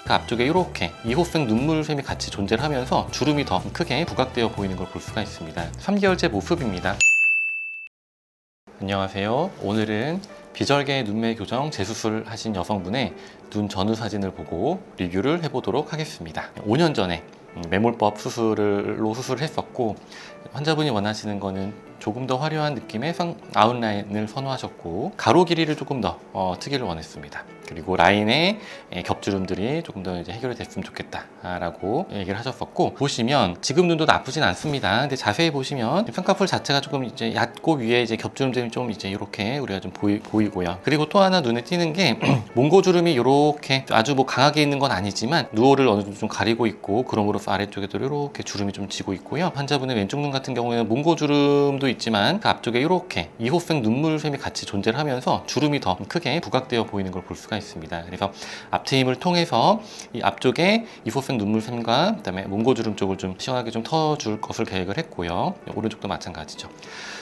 그 앞쪽에 이렇게 2호생 눈물샘이 같이 존재를 하면서 주름이 더 크게 부각되어 보이는 걸 볼 수가 있습니다. 3개월째 모습입니다. 안녕하세요. 오늘은 비절개 눈매 교정 재수술 하신 여성분의 눈 전후 사진을 보고 리뷰를 해보도록 하겠습니다. 5년 전에 매몰법 수술로 수술을 했었고, 환자분이 원하시는 거는 조금 더 화려한 느낌의 아웃라인을 선호하셨고, 가로 길이를 조금 더 트기를 원했습니다. 그리고 라인의 겹주름들이 조금 더 이제 해결이 됐으면 좋겠다라고 얘기를 하셨었고, 보시면 지금 눈도 나쁘진 않습니다. 근데 자세히 보시면 쌍꺼풀 자체가 조금 이제 얕고 위에 이제 겹주름들이 좀 이제 이렇게 우리가 좀 보이고요. 그리고 또 하나 눈에 띄는 게 몽고주름이 이렇게 아주 뭐 강하게 있는 건 아니지만 누오를 어느 정도 좀 가리고 있고, 그럼으로써 아래쪽에도 이렇게 주름이 좀 지고 있고요. 환자분의 왼쪽 눈 같은 경우에는 몽고주름도 있지만 그 앞쪽에 이렇게 2호생 눈물샘이 같이 존재를 하면서 주름이 더 크게 부각되어 보이는 걸 볼 수가 있습니다. 그래서 앞트임을 통해서 이 앞쪽에 2호생 눈물샘과 그다음에 몽고주름 쪽을 좀 시원하게 좀 터줄 것을 계획을 했고요. 오른쪽도 마찬가지죠.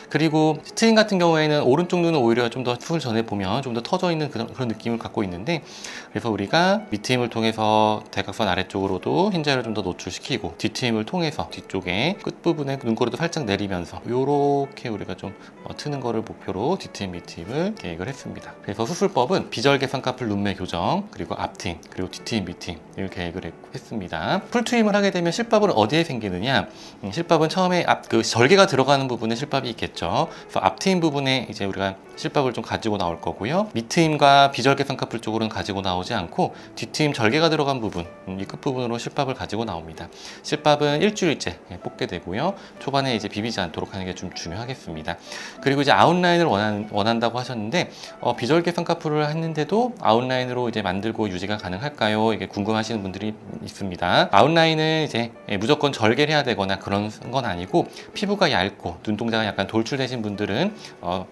그리고 트임 같은 경우에는 오른쪽 눈은 오히려 좀 더 수술 전에 보면 좀 더 터져 있는 그런 느낌을 갖고 있는데, 그래서 우리가 밑트임을 통해서 대각선 아래쪽으로도 흰자를 좀 더 노출시키고, 뒷트임을 통해서 뒤쪽에 끝부분에 눈꼬리도 살짝 내리면서 요렇게 우리가 좀 트는 거를 목표로 뒷트임 밑트임을 계획을 했습니다. 그래서 수술법은 비절개 쌍꺼풀 눈매 교정, 그리고 앞트임, 그리고 뒷트임 밑트임을 계획을 했습니다. 풀트임을 하게 되면 실밥은 어디에 생기느냐, 실밥은 처음에 그 절개가 들어가는 부분에 실밥이 있겠죠. 그래서 앞트임 부분에 이제 우리가 실밥을 좀 가지고 나올 거고요. 밑트임과 비절개 쌍꺼풀 쪽으로는 가지고 나오지 않고 뒷트임 절개가 들어간 부분, 이 끝부분으로 실밥을 가지고 나옵니다. 실밥은 일주일째 뽑게 되고요. 초반에 이제 비비지 않도록 하는 게 좀 중요하겠습니다. 그리고 이제 아웃라인을 원한다고 하셨는데, 비절개 쌍꺼풀을 했는데도 아웃라인으로 이제 만들고 유지가 가능할까요? 이게 궁금하시는 분들이 있습니다. 아웃라인은 이제 무조건 절개를 해야 되거나 그런 건 아니고, 피부가 얇고 눈동자가 약간 돌출되신 분들은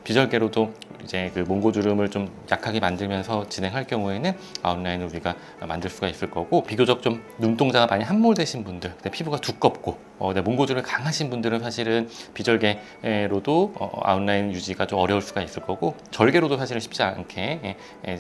비절개로도 이제 그 몽고주름을 좀 약하게 만들면서 진행할 경우에는 아웃라인을 우리가 만들 수가 있을 거고, 비교적 좀 눈동자가 많이 함몰되신 분들, 피부가 두껍고 몽고주름이 강하신 분들은 사실은 비절개로도 아웃라인 유지가 좀 어려울 수가 있을 거고, 절개로도 사실은 쉽지 않게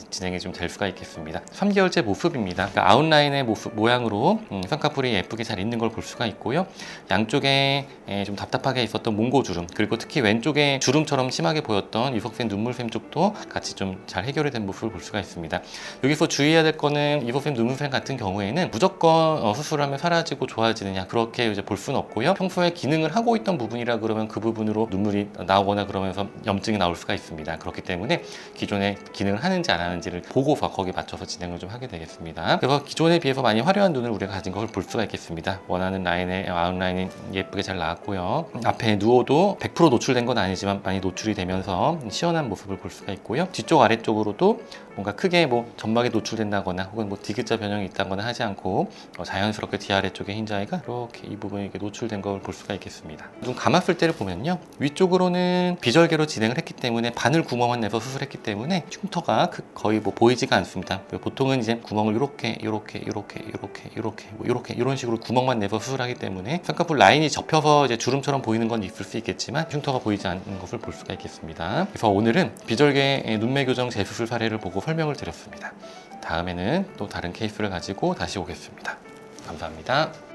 진행이 좀 될 수가 있겠습니다. 3개월째 모습입니다. 그러니까 아웃라인의 모양으로 쌍꺼풀이 예쁘게 잘 있는 걸 볼 수가 있고요. 양쪽에 좀 답답하게 있었던 몽고주름, 그리고 특히 왼쪽에 주름처럼 심하게 보였던 이석센 눈물샘 쪽도 같이 좀 잘 해결이 된 모습을 볼 수가 있습니다. 여기서 주의해야 될 거는 이석센 눈물샘 같은 경우에는 무조건 수술하면 사라지고 좋아지느냐, 그렇게 이제 볼 수는 없고요. 평소에 기능을 하고 있던 부분이라 그러면 그 부분으로 눈물이 나오거나 그러면서 염증이 나올 수가 있습니다. 그렇기 때문에 기존에 기능을 하는지 안 하는지를 보고서 거기에 맞춰서 진행을 좀 하게 되겠습니다. 그래서 기존에 비해서 많이 화려한 눈을 우리가 가진 것을 볼 수가 있겠습니다. 원하는 라인의 아웃라인이 예쁘게 잘 나왔고요. 앞에 누워도 100% 노출된 건 아니지만 많이 노출이 되면서 시원한 모습을 볼 수가 있고요. 뒤쪽 아래쪽으로도 뭔가 크게 뭐 점막이 노출된다거나 혹은 뭐 디귿자 변형이 있다거나 하지 않고 자연스럽게 뒤아래쪽에 흰자위가 이렇게 이 부분이 이렇게 노출된 걸 볼 수가 있겠습니다. 눈 감았을 때를 보면요, 위쪽으로는 비절개로 진행을 했기 때문에 바늘 구멍만 내서 수술했기 때문에 흉터가 거의 뭐 보이지가 않습니다. 보통은 이제 구멍을 이렇게 이런 식으로 구멍만 내서 수술하기 때문에 쌍꺼풀 라인이 접혀서 이제 주름처럼 보이는 건 있을 수 있겠지만 흉터가 보이지 않는 것을 볼 수가 있겠습니다. 그래서 오늘은 비절개 눈매 교정 재수술 사례를 보고 설명을 드렸습니다. 다음에는 또 다른 케이스를 가지고 다시 오겠습니다. 감사합니다.